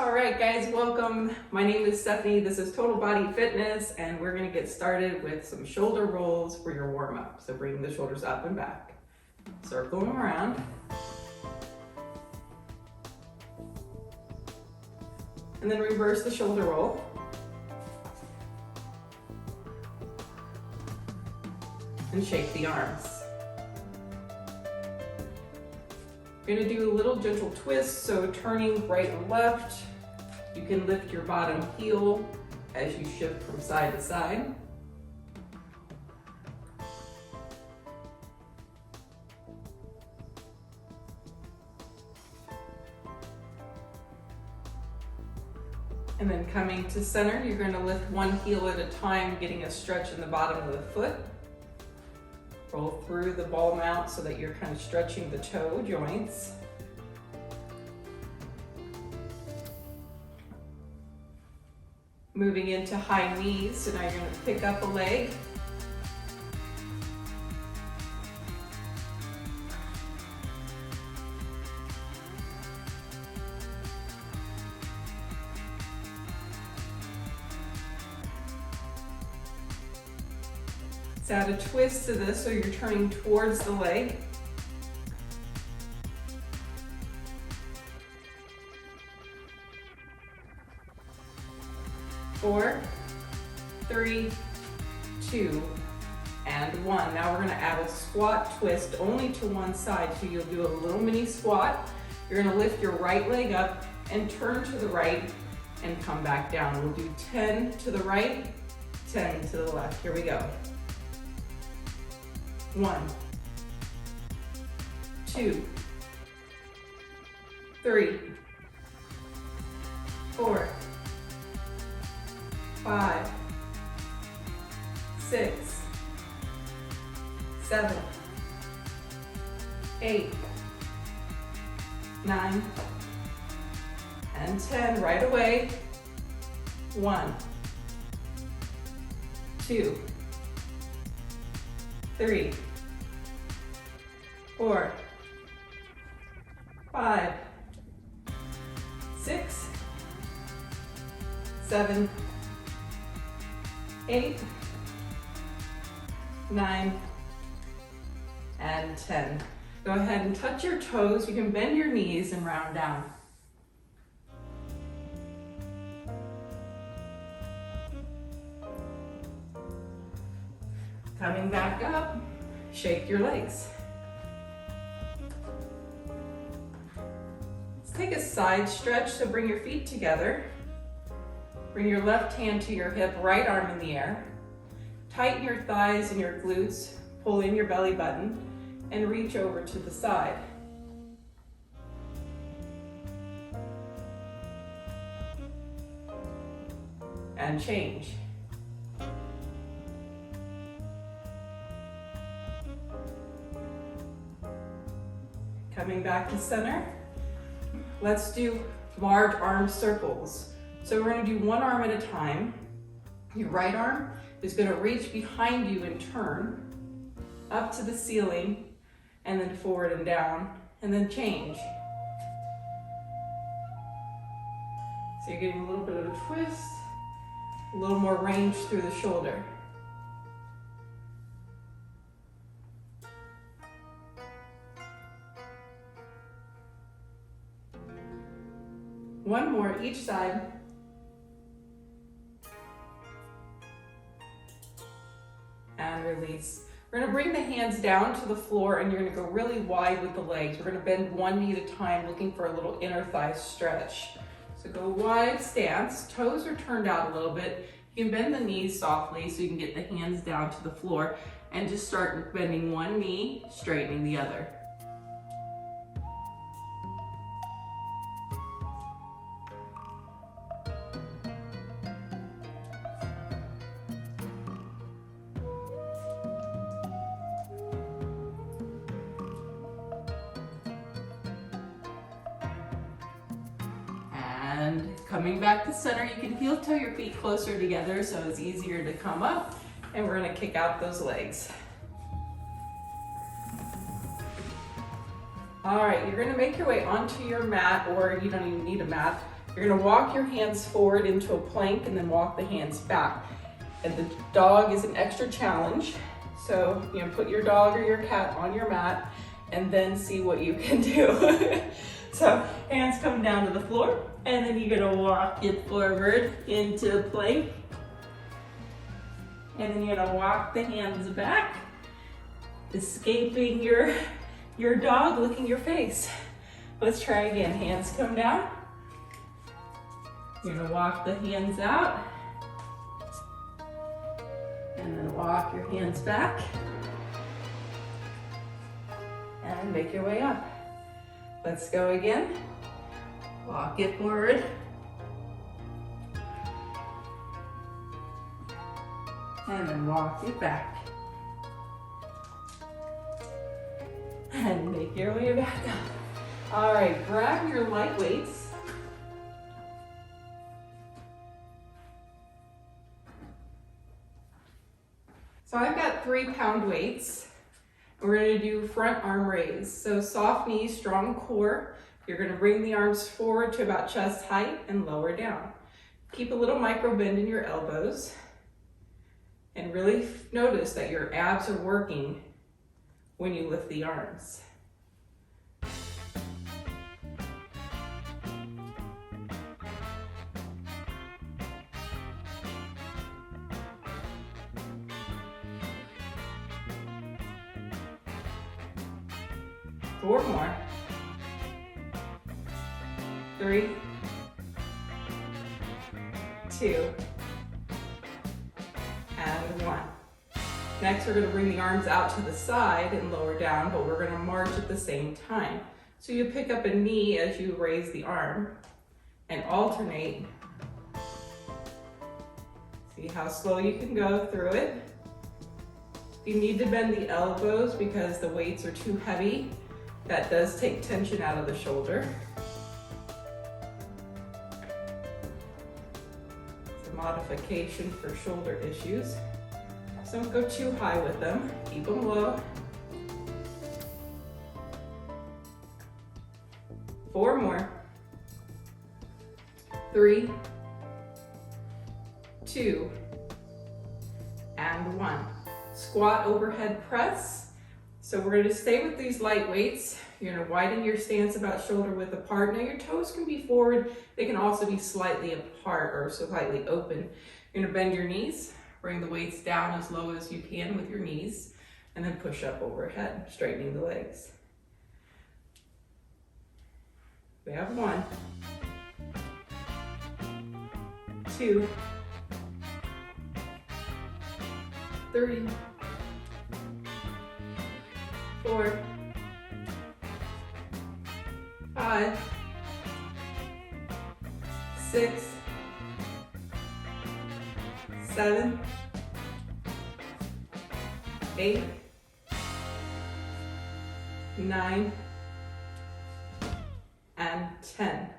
All right, guys, welcome. My name is Stephanie. This is Total Body Fitness, and we're gonna get started with some shoulder rolls for your warm up. So bring the shoulders up and back. Circle them around. And then reverse the shoulder roll. And shake the arms. We're gonna do a little gentle twist, so turning right and left. You can lift your bottom heel as you shift from side to side. And then coming to center, you're gonna lift one heel at a time, getting a stretch in the bottom of the foot. Roll through the ball mount so that you're kind of stretching the toe joints. Moving into high knees, so now you're going to pick up a leg. Let's add a twist to this, so you're turning towards the leg. Four, three, two, and one. Now we're gonna add a squat twist only to one side. So you'll do a little mini squat. You're gonna lift your right leg up and turn to the right and come back down. We'll do 10 to the right, 10 to the left. Here we go. 1, 2, 3, 4, 5, 6, 7, 8, 9, and 10. Right away. 1, 2, 3, 4, 5, 6, 7, 8, 9, and 10. Go ahead and touch your toes. You can bend your knees and round down. Coming back up, shake your legs. Let's take a side stretch, so bring your feet together. Bring your left hand to your hip, right arm in the air. Tighten your thighs and your glutes, pull in your belly button, and reach over to the side. And change. Coming back to center, let's do large arm circles. So we're going to do one arm at a time. Your right arm is going to reach behind you and turn up to the ceiling, and then forward and down, and then change. So you're getting a little bit of a twist, a little more range through the shoulder. One more each side. And release. We're gonna bring the hands down to the floor, and you're gonna go really wide with the legs. We're gonna bend one knee at a time, looking for a little inner thigh stretch. So go wide stance, toes are turned out a little bit. You can bend the knees softly so you can get the hands down to the floor, and just start bending one knee, straightening the other. And coming back to center, you can heel toe your feet closer together so it's easier to come up. And we're gonna kick out those legs. All right, you're gonna make your way onto your mat, or you don't even need a mat. You're gonna walk your hands forward into a plank and then walk the hands back. And the dog is an extra challenge. So, put your dog or your cat on your mat and then see what you can do. So, hands come down to the floor, and then you're gonna walk it forward into a plank. And then you're gonna walk the hands back, escaping your dog licking your face. Let's try again. Hands come down. You're gonna walk the hands out. And then walk your hands back. And make your way up. Let's go again. Walk it forward. And then walk it back. And make your way back up. All right, grab your light weights. So I've got 3-pound weights. We're gonna do front arm raise. So soft knees, strong core. You're gonna bring the arms forward to about chest height and lower down. Keep a little micro bend in your elbows. And really notice that your abs are working when you lift the arms. Four more. 3, 2, and 1. Next, we're going to bring the arms out to the side and lower down, but we're going to march at the same time. So you pick up a knee as you raise the arm and alternate. See how slow you can go through it. If you need to bend the elbows because the weights are too heavy, that does take tension out of the shoulder. It's a modification for shoulder issues. So don't go too high with them. Keep them low. 4 more. 3, 2, and 1. Squat overhead press. So we're gonna stay with these light weights. You're gonna widen your stance about shoulder width apart. Now your toes can be forward. They can also be slightly apart or slightly open. You're gonna bend your knees, bring the weights down as low as you can with your knees, and then push up overhead, straightening the legs. We have 1, 2, 3, 4, 5, 6, 7, 8, 9, and 10.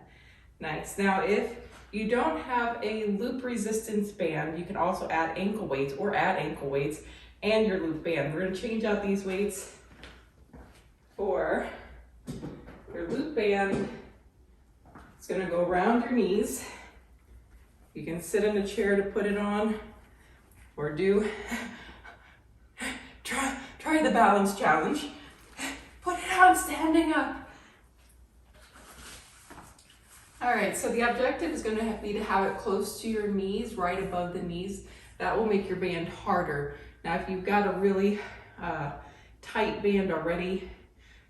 Nice. Now, if you don't have a loop resistance band, you can also add ankle weights or add ankle weights and your loop band. We're going to change out these weights for your loop band. It's going to go around your knees. You can sit in a chair to put it on, or try the balance challenge. Put it on standing up. All right, so the objective is going to be to have it close to your knees, right above the knees. That will make your band harder. Now, if you've got a really tight band already,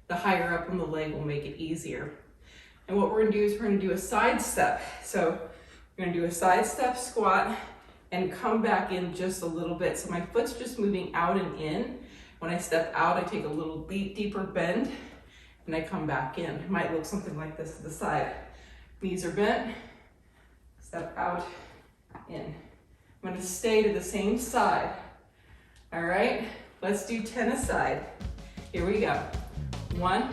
the higher up on the leg will make it easier. And what we're gonna do is we're gonna do a side step. So we're gonna do a side step squat and come back in just a little bit. So my foot's just moving out and in. When I step out, I take a little deeper bend and I come back in. It might look something like this to the side. Knees are bent, step out, in. I'm gonna stay to the same side. All right, let's do 10 a side. Here we go. 1,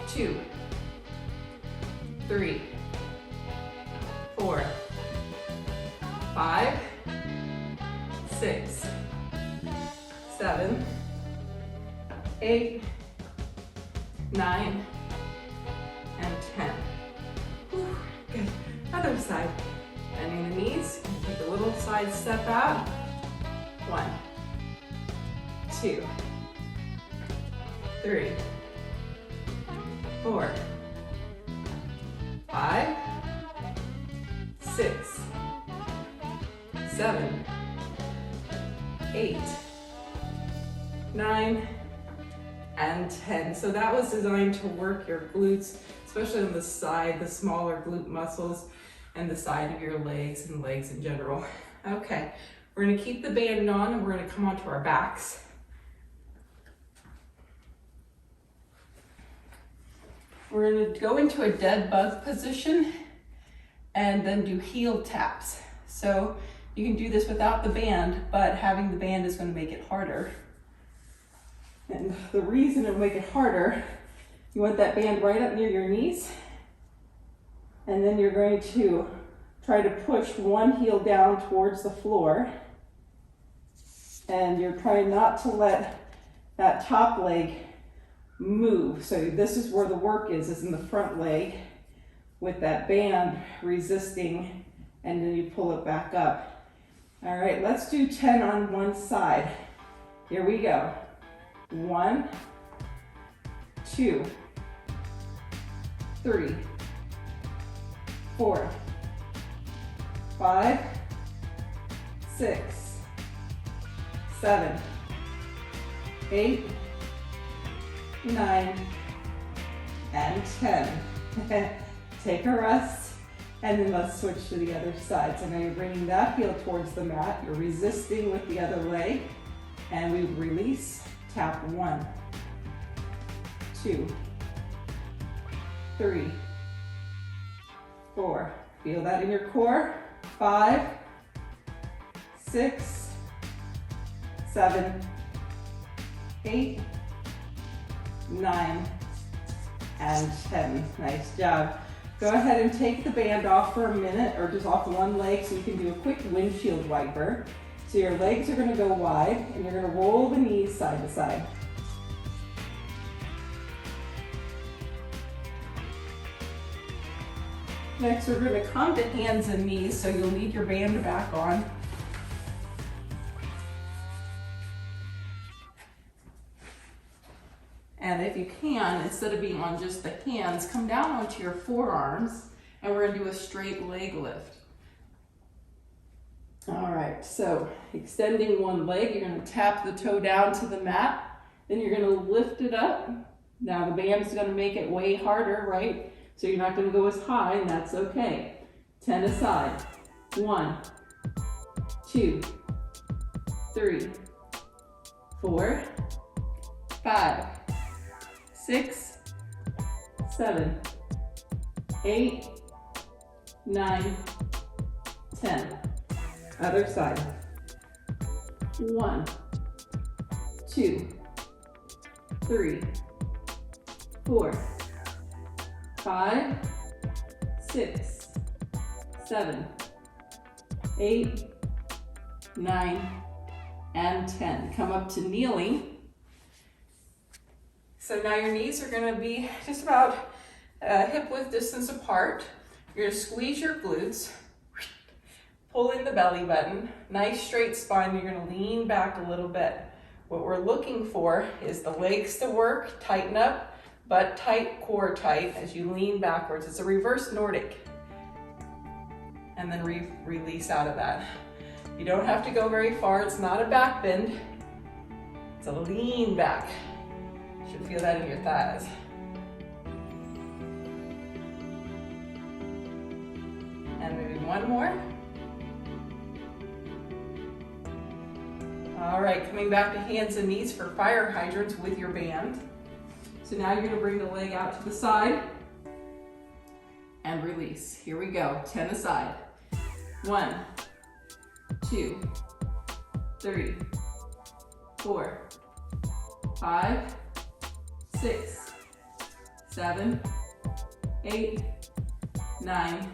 2, 3, 4, 5, 6, 7, 8, 9, and 10. Whew. Other side. Bending the knees, take a little side step out. 1, 2, 3, 4, 5, 6, 7, 8, 9, and 10. So that was designed to work your glutes, especially on the side, the smaller glute muscles, and the side of your legs and legs in general. Okay, we're gonna keep the band on and we're gonna come onto our backs. We're gonna go into a dead bug position and then do heel taps. So you can do this without the band, but having the band is gonna make it harder. And the reason it'll make it harder, you want that band right up near your knees, and then you're going to try to push one heel down towards the floor, and you're trying not to let that top leg move. So this is where the work is in the front leg with that band resisting, and then you pull it back up. All right, let's do 10 on one side. Here we go. 1, 2, 3, 4, 5, 6, 7, 8, 9, and 10. Take a rest, and then let's switch to the other side. So now you're bringing that heel towards the mat, you're resisting with the other leg, and we release. Tap 1, 2, 3, 4. Feel that in your core. 5, 6, 7, 8, 9, and 10. Nice job. Go ahead and take the band off for a minute, or just off one leg, so you can do a quick windshield wiper. So your legs are going to go wide, and you're going to roll the knees side to side. Next, we're going to come to hands and knees, so you'll need your band back on. And if you can, instead of being on just the hands, come down onto your forearms, and we're going to do a straight leg lift. All right, so extending one leg, you're going to tap the toe down to the mat, then you're going to lift it up. Now the band is going to make it way harder, right? So you're not going to go as high, and that's okay. 10 aside. 1, 2, 3, 4, 5, 6, 7, 8, 9, 10. Other side. 1, 2, 3, 4, 5, 6, 7, 8, 9, and 10. Come up to kneeling. So now your knees are going to be just about hip width distance apart. You're going to squeeze your glutes. Pull in the belly button, nice straight spine. You're going to lean back a little bit. What we're looking for is the legs to work, tighten up, butt tight, core tight as you lean backwards. It's a reverse Nordic. And then release out of that. You don't have to go very far. It's not a back bend. It's a lean back. You should feel that in your thighs. And maybe one more. All right, coming back to hands and knees for fire hydrants with your band. So now you're going to bring the leg out to the side and release. Here we go, 10 aside. 1, 2, 3, 4, 5, 6, 7, 8, 9,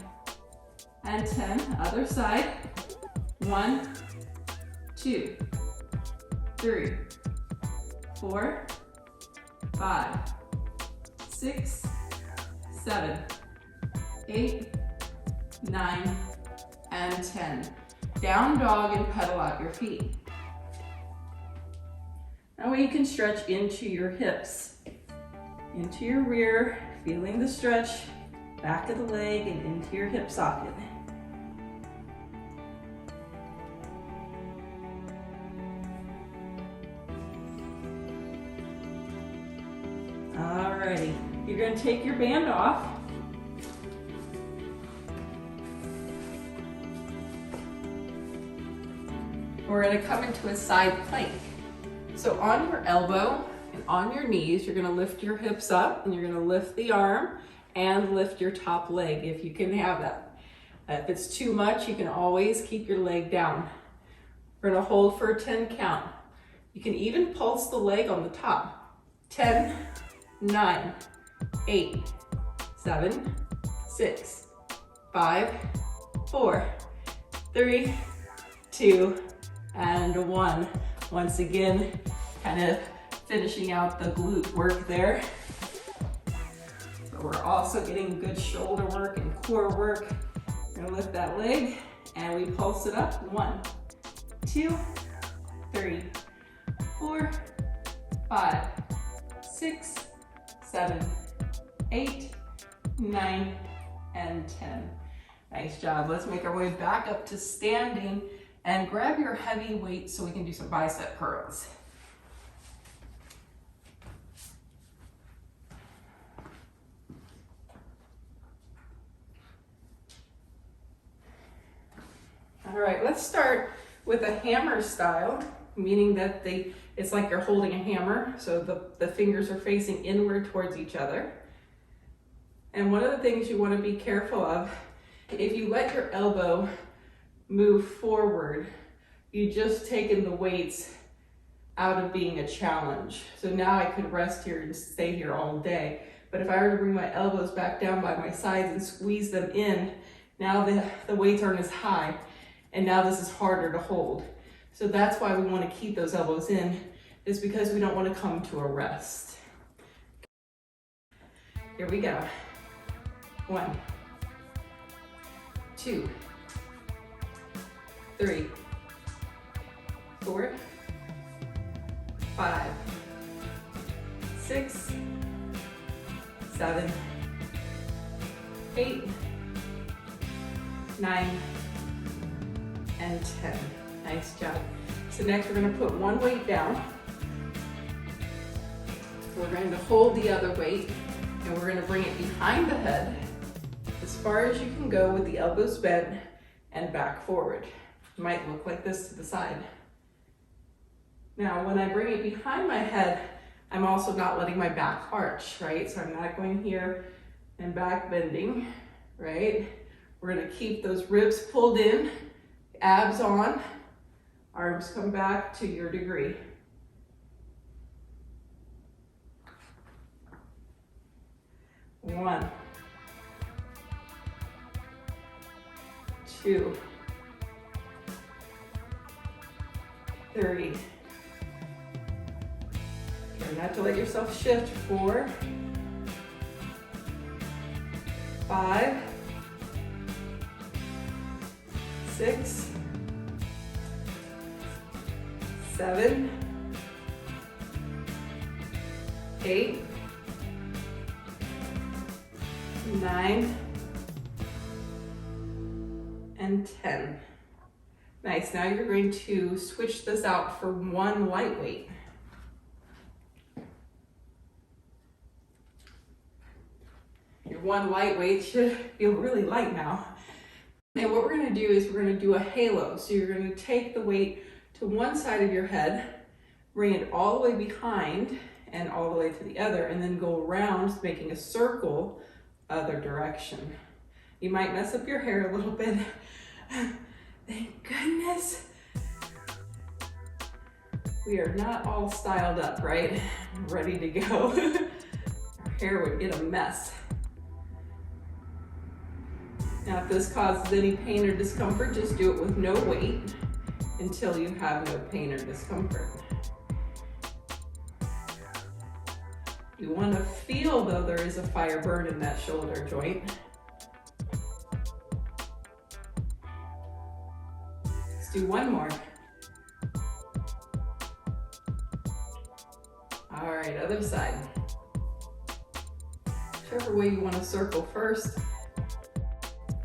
and 10. Other side. 1, 2, 3, 4, 5, 6, 7, 8, 9, and 10. Down dog and pedal out your feet. Now you can stretch into your hips, into your rear, feeling the stretch, back of the leg and into your hip socket. Alrighty, you're going to take your band off. We're going to come into a side plank. So on your elbow and on your knees, you're going to lift your hips up and you're going to lift the arm and lift your top leg if you can have that. If it's too much, you can always keep your leg down. We're going to hold for a 10 count. You can even pulse the leg on the top. 10, 9, 8, 7, 6, 5, 4, 3, 2, and 1. Once again, kind of finishing out the glute work there. But we're also getting good shoulder work and core work. We're gonna lift that leg and we pulse it up. 1, 2, 3, 4, 5, 6, 7, 8, 9, and 10. Nice job. Let's make our way back up to standing and grab your heavy weight so we can do some bicep curls. All right, let's start with a hammer style, meaning that it's like you're holding a hammer, so the fingers are facing inward towards each other. And one of the things you want to be careful of, if you let your elbow move forward, you just taken the weights out of being a challenge. So now I could rest here and stay here all day. But if I were to bring my elbows back down by my sides and squeeze them in, now the weights aren't as high. And now this is harder to hold. So that's why we want to keep those elbows in, is because we don't want to come to a rest. Here we go. 1, 2, 3, 4, 5, 6, 7, 8, 9, and 10. Nice job. So next we're going to put one weight down. We're going to hold the other weight and we're going to bring it behind the head as far as you can go with the elbows bent and back forward. It might look like this to the side. Now when I bring it behind my head, I'm also not letting my back arch, right? So I'm not going here and back bending, right? We're going to keep those ribs pulled in, abs on, arms come back to your degree. One, 2, 3. Try not to let yourself shift. 4, 5, 6, 7, 8, 9, and 10. Nice, now you're going to switch this out for one lightweight. Your one lightweight should feel really light now. And what we're gonna do is we're gonna do a halo. So you're gonna take the weight to one side of your head, bring it all the way behind and all the way to the other, and then go around making a circle other direction. You might mess up your hair a little bit. Thank goodness. We are not all styled up, right? Ready to go. Our hair would get a mess. Now, if this causes any pain or discomfort, just do it with no weight until you have no pain or discomfort. You want to feel, though, there is a fire burn in that shoulder joint. do one more. All right, other side. Whichever way you want to circle first.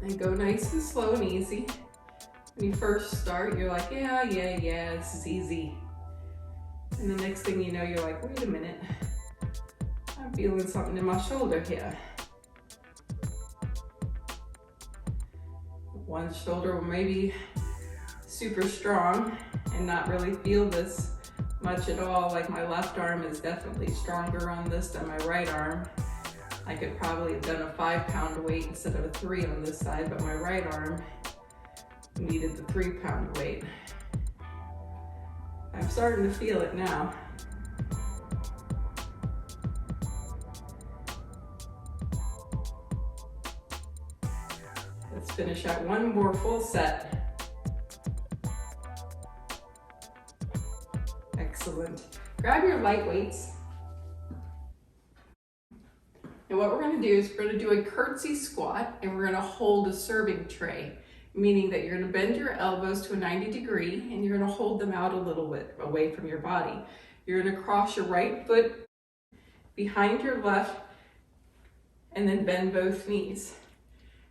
And go nice and slow and easy. When you first start, you're like, yeah, this is easy. And the next thing you know, you're like, wait a minute. I'm feeling something in my shoulder here. One shoulder will maybe super strong and not really feel this much at all. Like my left arm is definitely stronger on this than my right arm. I could probably have done a 5-pound weight instead of a 3 on this side, but my right arm needed the 3-pound weight. I'm starting to feel it now. Let's finish out one more full set. Excellent. Grab your light weights. And what we're going to do is we're going to do a curtsy squat, and we're going to hold a serving tray, meaning that you're going to bend your elbows to a 90 degree and you're going to hold them out a little bit away from your body. You're going to cross your right foot behind your left and then bend both knees.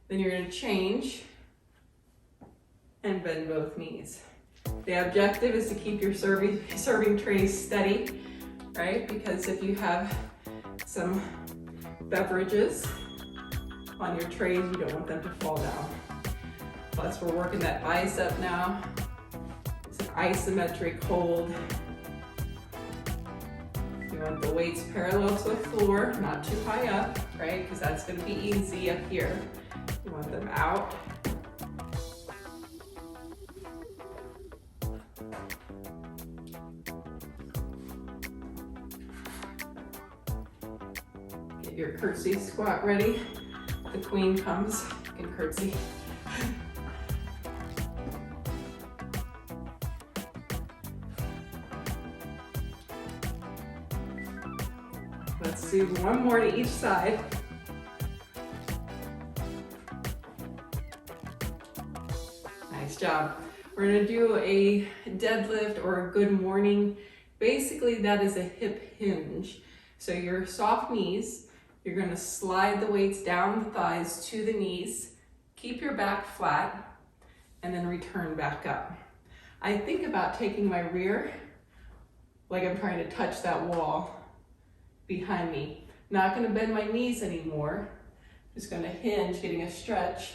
Then you're going to change and bend both knees. The objective is to keep your serving trays steady, right? Because if you have some beverages on your trays, you don't want them to fall down. Plus we're working that bicep now. It's an isometric hold. You want the weights parallel to the floor, not too high up, right? Because that's going to be easy up here. You want them out. Get your curtsy squat ready. The queen comes in curtsy. Let's do one more to each side. Nice job. We're gonna do a deadlift or a good morning. Basically, that is a hip hinge. So your soft knees, you're gonna slide the weights down the thighs to the knees, keep your back flat, and then return back up. I think about taking my rear like I'm trying to touch that wall behind me. Not gonna bend my knees anymore. Just gonna hinge, getting a stretch,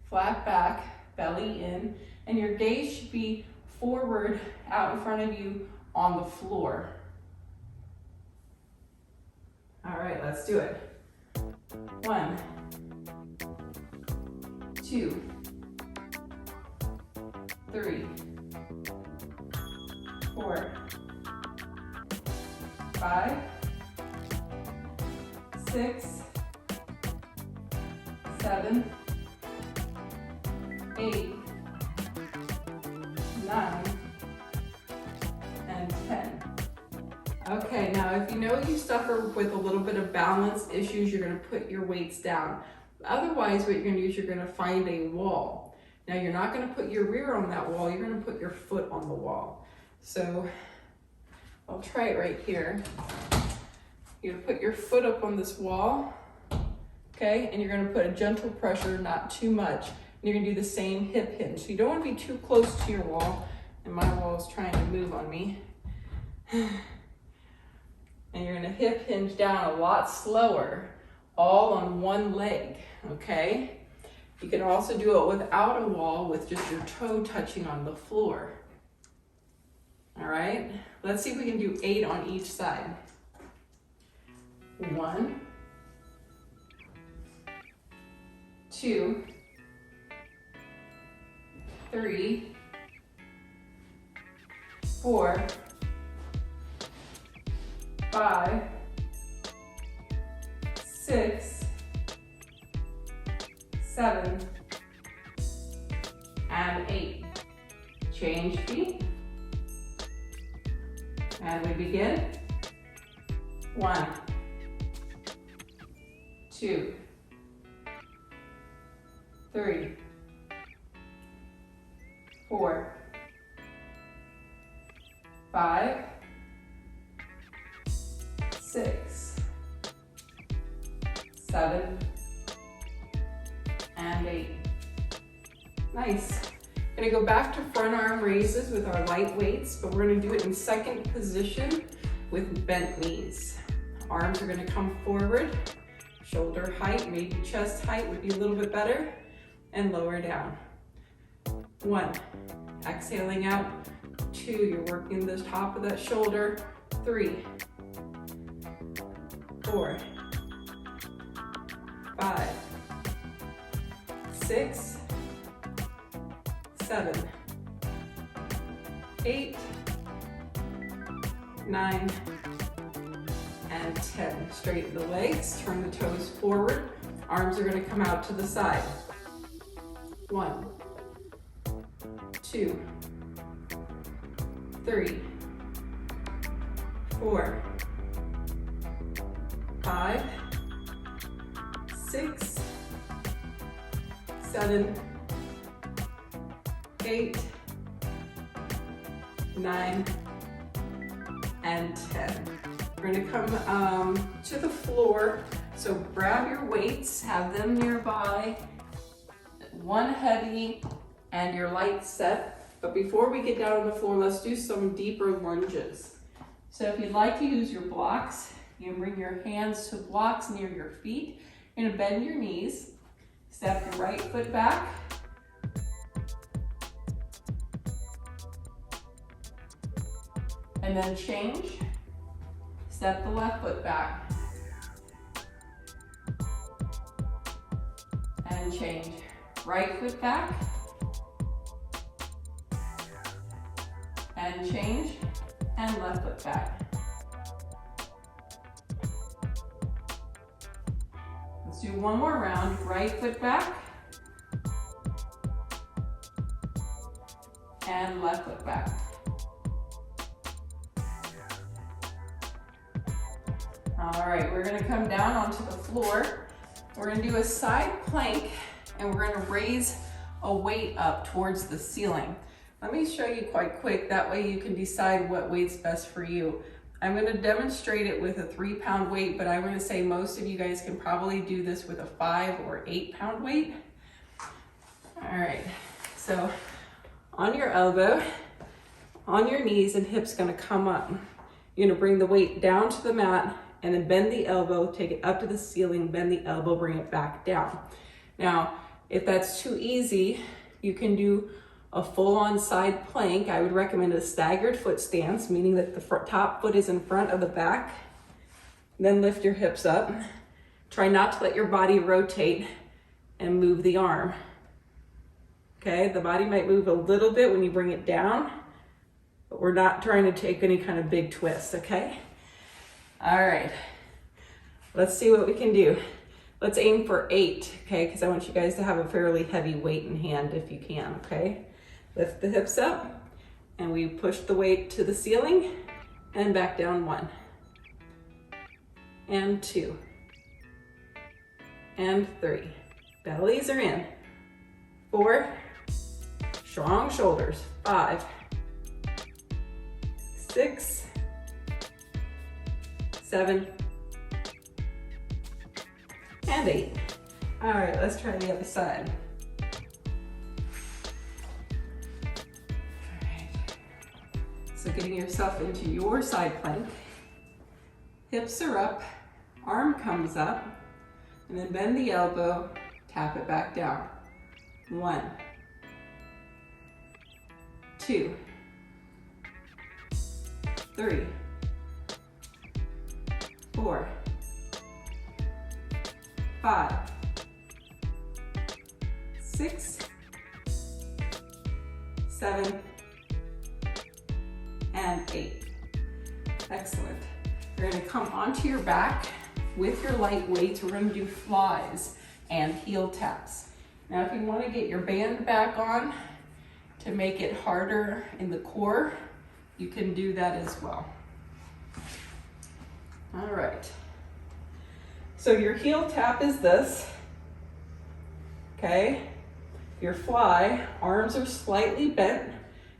flat back, belly in, and your gaze should be forward out in front of you on the floor. All right, let's do it. 1, 2, 3, 4, 5, 6, 7, 8, 9, and 10. Okay, now if you know you suffer with a little bit of balance issues, you're going to put your weights down. Otherwise, what you're going to do is you're going to find a wall. Now you're not going to put your rear on that wall, you're going to put your foot on the wall. So I'll try it right here. You're going to put your foot up on this wall, okay? And you're going to put a gentle pressure, not too much. And you're going to do the same hip hinge. So you don't want to be too close to your wall, and my wall is trying to move on me. And you're going to hip hinge down a lot slower, all on one leg, okay? You can also do it without a wall with just your toe touching on the floor. All right, let's see if we can do 8 on each side. 1, 2, 3, 4, 5, 6, 7, and 8. Change feet. And we begin. 1, 2, 3, 4, 5, 6, 7, and 8. Nice. We're gonna go back to front arm raises with our light weights, but we're gonna do it in second position with bent knees. Arms are gonna come forward, shoulder height, maybe chest height would be a little bit better, and lower down. 1, exhaling out. 2, you're working the top of that shoulder. 3, 4, 5, 6, 7, 8, 9, and 10. Straighten the legs, turn the toes forward. Arms are going to come out to the side. 1, 2, 3, 4, 5, 6, 7, 8, 9, and 10. We're going to come to the floor. So grab your weights, have them nearby, one heavy and your light set. But before we get down on the floor, let's do some deeper lunges. So if you'd like to use your blocks, you can bring your hands to blocks near your feet. You're going to bend your knees, step your right foot back, and then change. Step the left foot back. And change. Right foot back. And change. And left foot back. Let's do one more round. Right foot back. And left foot back. All right, we're gonna come down onto the floor. We're gonna do a side plank and we're gonna raise a weight up towards the ceiling. Let me show you quite quick, that way you can decide what weight's best for you. I'm gonna demonstrate it with a 3-pound weight, but I'm gonna say most of you guys can probably do this with a 5 or 8-pound weight. All right, so on your elbow, on your knees and hips gonna come up. You're gonna bring the weight down to the mat and then bend the elbow, take it up to the ceiling, bend the elbow, bring it back down. Now, if that's too easy, you can do a full-on side plank. I would recommend a staggered foot stance, meaning that the top foot is in front of the back. Then lift your hips up. Try not to let your body rotate and move the arm. Okay, the body might move a little bit when you bring it down, but we're not trying to take any kind of big twist, okay? All right, let's see what we can do. Let's aim for 8, okay? Because I want you guys to have a fairly heavy weight in hand if you can, okay? Lift the hips up and we push the weight to the ceiling and back down. 1 and 2 and 3. Bellies are in. 4, strong shoulders. 5, 6, 7, and 8. All right, let's try the other side. All right, so getting yourself into your side plank. Hips are up, arm comes up, and then bend the elbow, tap it back down. 1, 2, 3, 4, 5, 6, 7, and 8. Excellent. You're going to come onto your back with your light weights. We're going to do flies and heel taps. Now, if you want to get your band back on to make it harder in the core, you can do that as well. All right. So your heel tap is this, okay? If your fly, arms are slightly bent.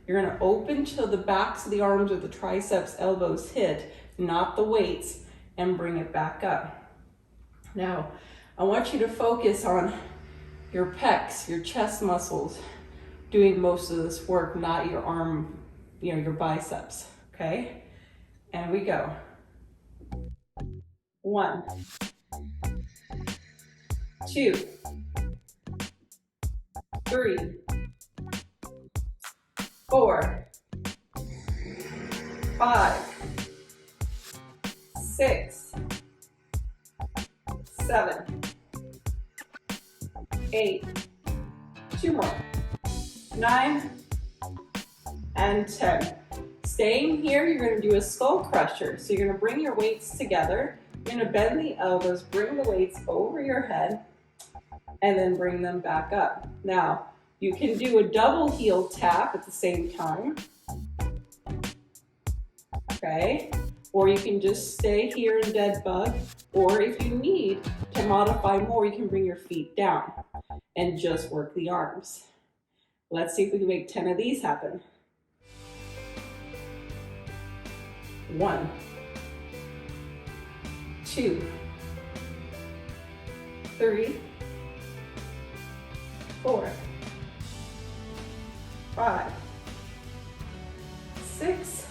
You're gonna open till the backs of the arms or the triceps, elbows hit, not the weights, and bring it back up. Now, I want you to focus on your pecs, your chest muscles, doing most of this work, not your arm, your biceps, okay? And we go. 1, 2, 3, 4, 5, 6, 7, 8, 2 more, 9, and 10. Staying here, you're going to do a skull crusher. So you're going to bring your weights together. You're going to bend the elbows, bring the weights over your head, and then bring them back up. Now, you can do a double heel tap at the same time. Okay? Or you can just stay here in dead bug. Or if you need to modify more, you can bring your feet down and just work the arms. Let's see if we can make 10 of these happen. 1, 2, 3, 4, 5, 6,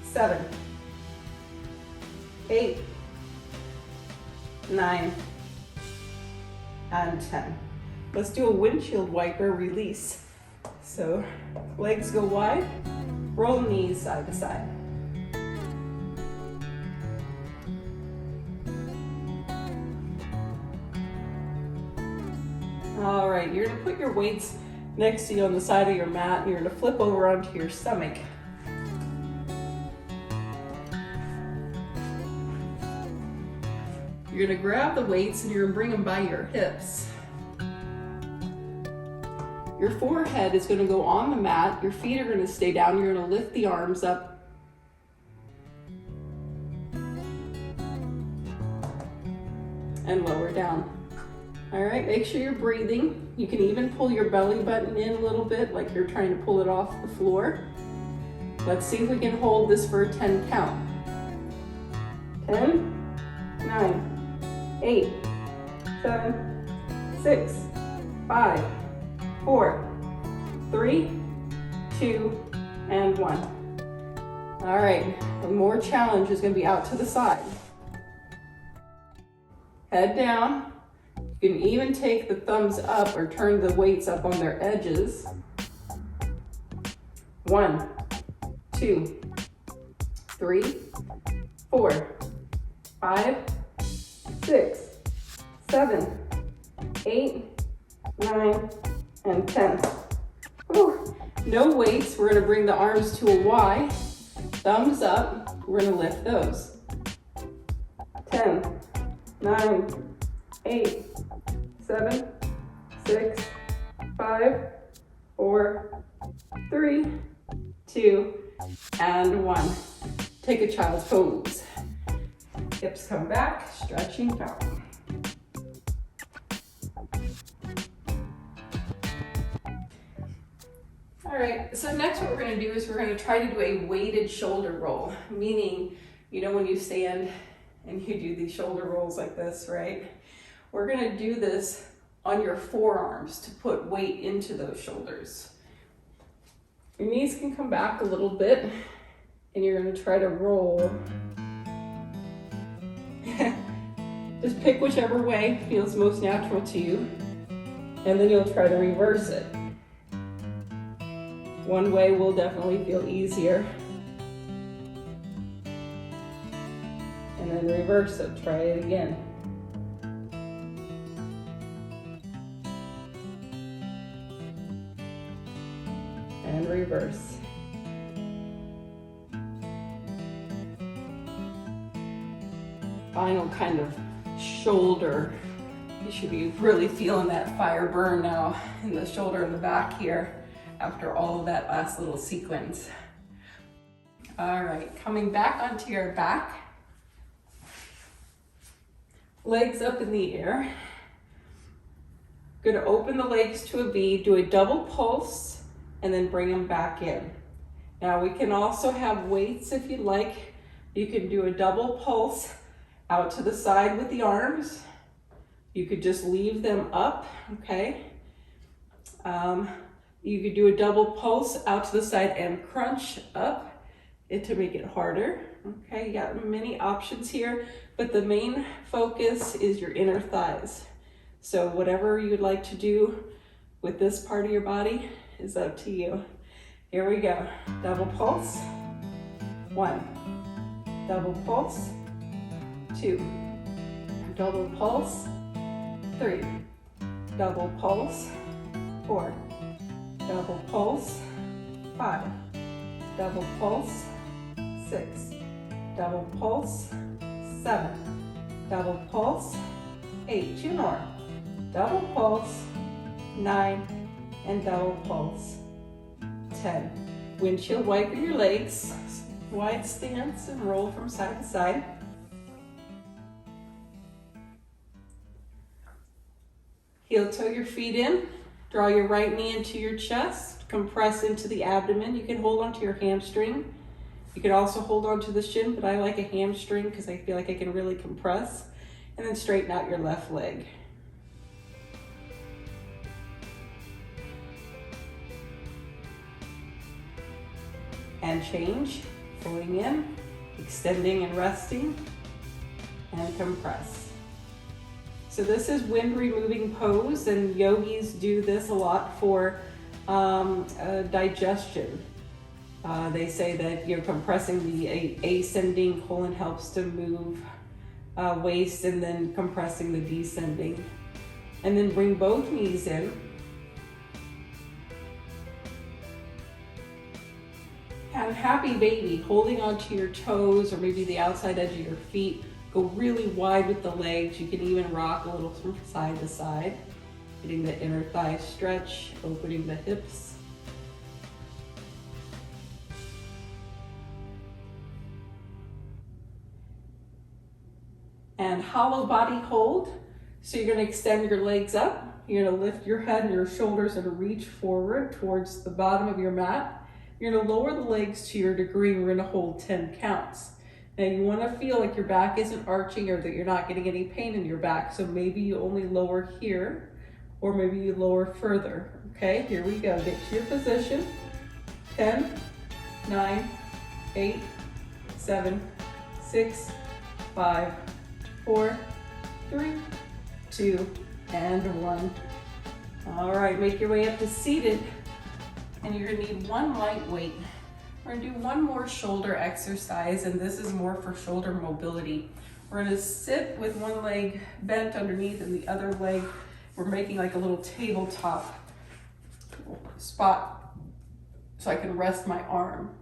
7, 8, 9, and 10. Let's do a windshield wiper release. So legs go wide, roll knees side to side. All right, you're gonna put your weights next to you on the side of your mat, and you're gonna flip over onto your stomach. You're gonna grab the weights and you're gonna bring them by your hips. Your forehead is gonna go on the mat, your feet are gonna stay down, you're gonna lift the arms up. And lower down. All right, make sure you're breathing. You can even pull your belly button in a little bit, like you're trying to pull it off the floor. Let's see if we can hold this for a 10 count. 10, 9, 8, 7, 6, 5, 4, 3, 2, and 1. All right, one more challenge is gonna be out to the side. Head down. You can even take the thumbs up or turn the weights up on their edges. 1, 2, 3, 4, 5, 6, 7, 8, 9, and 10. Whew. No weights, we're gonna bring the arms to a Y. Thumbs up, we're gonna lift those. 10, 9, 8, 7, 6, 5, 4, 3, 2, and 1. Take a child's pose. Hips come back, stretching down. All right, so next what we're gonna do is we're gonna try to do a weighted shoulder roll, meaning, when you stand and you do these shoulder rolls like this, right? We're gonna do this on your forearms to put weight into those shoulders. Your knees can come back a little bit and you're gonna try to roll. Just pick whichever way feels most natural to you, and then you'll try to reverse it. One way will definitely feel easier. And then reverse it, try it again. And reverse. Final kind of shoulder. You should be really feeling that fire burn now in the shoulder and the back here after all of that last little sequence. All right, coming back onto your back. Legs up in the air. Gonna open the legs to a V, do a double pulse, and then bring them back in. Now we can also have weights if you'd like. You can do a double pulse out to the side with the arms. You could just leave them up, okay? You could do a double pulse out to the side and crunch up to make it harder. Okay, you got many options here, but the main focus is your inner thighs. So whatever you'd like to do with this part of your body is up to you. Here we go. Double pulse. 1. Double pulse. 2. Double pulse. 3. Double pulse. 4. Double pulse. 5. Double pulse. 6. Double pulse. 7. Double pulse. 8. 2 more. Double pulse. 9. And double pulse. 10. Windshield wiper your legs. Wide stance and roll from side to side. Heel toe your feet in. Draw your right knee into your chest. Compress into the abdomen. You can hold onto your hamstring. You can also hold onto the shin, but I like a hamstring because I feel like I can really compress. And then straighten out your left leg. And change, pulling in, extending and resting, and compress. So this is wind removing pose, and yogis do this a lot for digestion. They say that you're compressing the ascending colon helps to move waste, and then compressing the descending. And then bring both knees in. And happy baby, holding onto your toes or maybe the outside edge of your feet. Go really wide with the legs. You can even rock a little from side to side. Getting the inner thigh stretch, opening the hips. And hollow body hold. So you're gonna extend your legs up. You're gonna lift your head and your shoulders and reach forward towards the bottom of your mat. You're gonna lower the legs to your degree. We're gonna hold 10 counts. Now you wanna feel like your back isn't arching or that you're not getting any pain in your back. So maybe you only lower here, or maybe you lower further. Okay, here we go. Get to your position. 10, 9, 8, 7, 6, 5, 4, 3, 2, and 1. All right, make your way up to seated. And you're gonna need one light weight. We're gonna do one more shoulder exercise, and this is more for shoulder mobility. We're gonna sit with one leg bent underneath and the other leg, we're making like a little tabletop spot so I can rest my arm.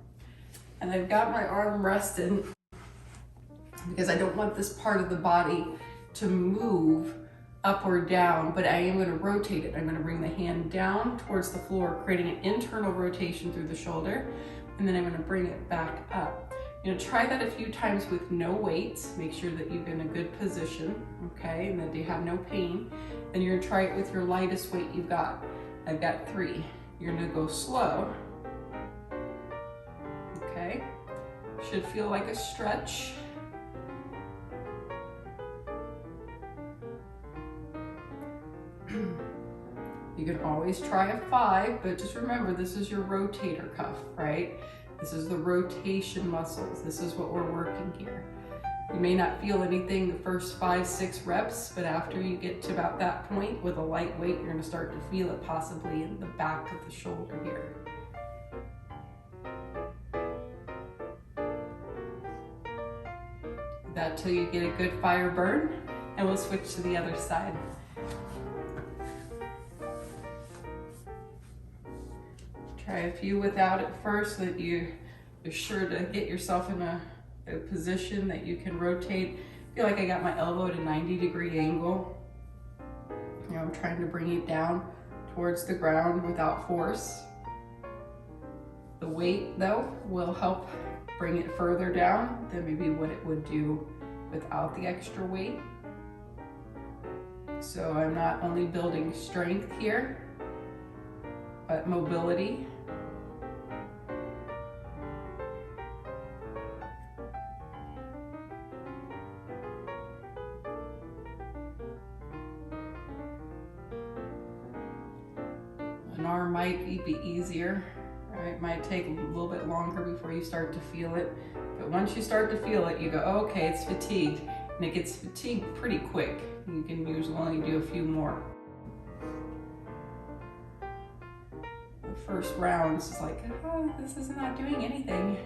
And I've got my arm rested because I don't want this part of the body to move up or down, but I am going to rotate it. I'm going to bring the hand down towards the floor, creating an internal rotation through the shoulder, and then I'm going to bring it back up. You're going to try that a few times with no weights. Make sure that you're in a good position, okay, and that you have no pain. Then you're going to try it with your lightest weight you've got. I've got 3. You're going to go slow, okay? Should feel like a stretch. You can always try a 5, but just remember, this is your rotator cuff, right? This is the rotation muscles. This is what we're working here. You may not feel anything the first 5, 6 reps, but after you get to about that point with a light weight, you're gonna start to feel it possibly in the back of the shoulder here. Do that till you get a good fire burn, and we'll switch to the other side. Try a few without it first so that you're sure to get yourself in a position that you can rotate. I feel like I got my elbow at a 90-degree angle. You know, I'm trying to bring it down towards the ground without force. The weight, though, will help bring it further down than maybe what it would do without the extra weight. So I'm not only building strength here, but mobility. An arm might be easier, right? It might take a little bit longer before you start to feel it. But once you start to feel it, you go, oh, okay, it's fatigued. And it gets fatigued pretty quick. You can usually only do a few more. The first round is just like, oh, this is not doing anything.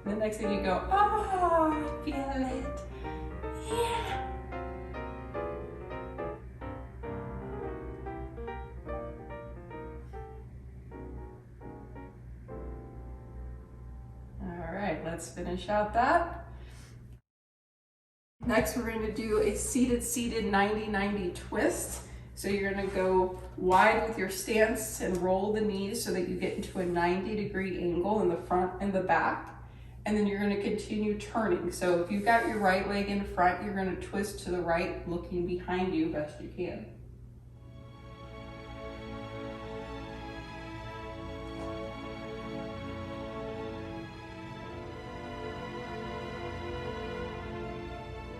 And the next thing you go, oh, I feel it. Yeah. All right, let's finish out that. Next, we're going to do a seated 90-90 twist. So you're going to go wide with your stance and roll the knees so that you get into a 90-degree angle in the front and the back. And then you're going to continue turning. So if you've got your right leg in front, you're going to twist to the right, looking behind you best you can.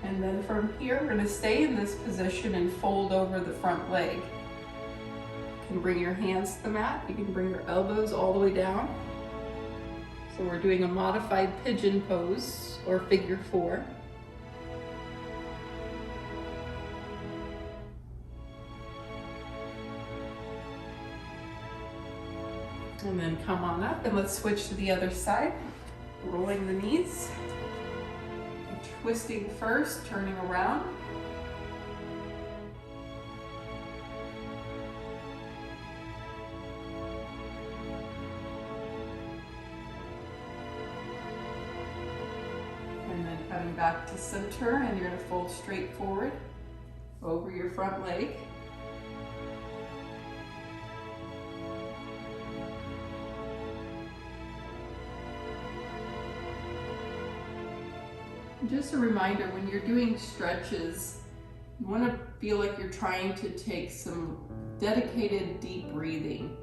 And then from here, we're going to stay in this position and fold over the front leg. You can bring your hands to the mat. You can bring your elbows all the way down. So we're doing a modified pigeon pose or figure 4. And then come on up and let's switch to the other side. Rolling the knees. Twisting first, turning around. And then coming back to center, and you're going to fold straight forward over your front leg. Just a reminder, when you're doing stretches, you want to feel like you're trying to take some dedicated deep breathing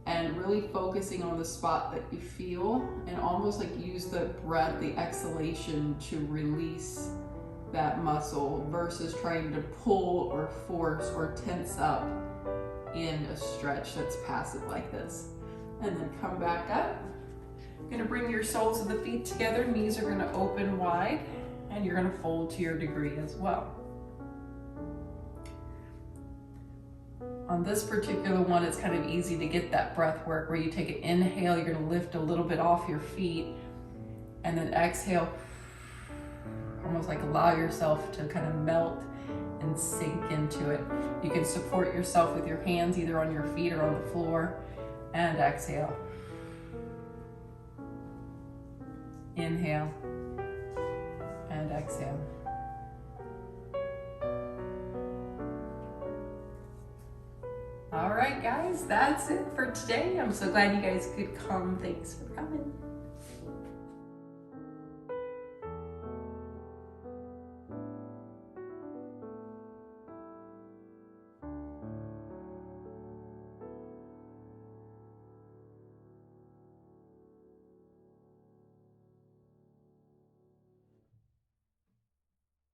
and really focusing on the spot that you feel, and almost like use the breath, the exhalation to release that muscle versus trying to pull or force or tense up in a stretch that's passive like this. And then come back up. You're going to bring your soles of the feet together, knees are going to open wide. And you're going to fold to your degree as well. On this particular one, it's kind of easy to get that breath work where you take an inhale, you're going to lift a little bit off your feet, and then exhale, almost like allow yourself to kind of melt and sink into it. You can support yourself with your hands either on your feet or on the floor, and exhale. Inhale. And exhale. All right, guys, that's it for today. I'm so glad you guys could come. Thanks for coming.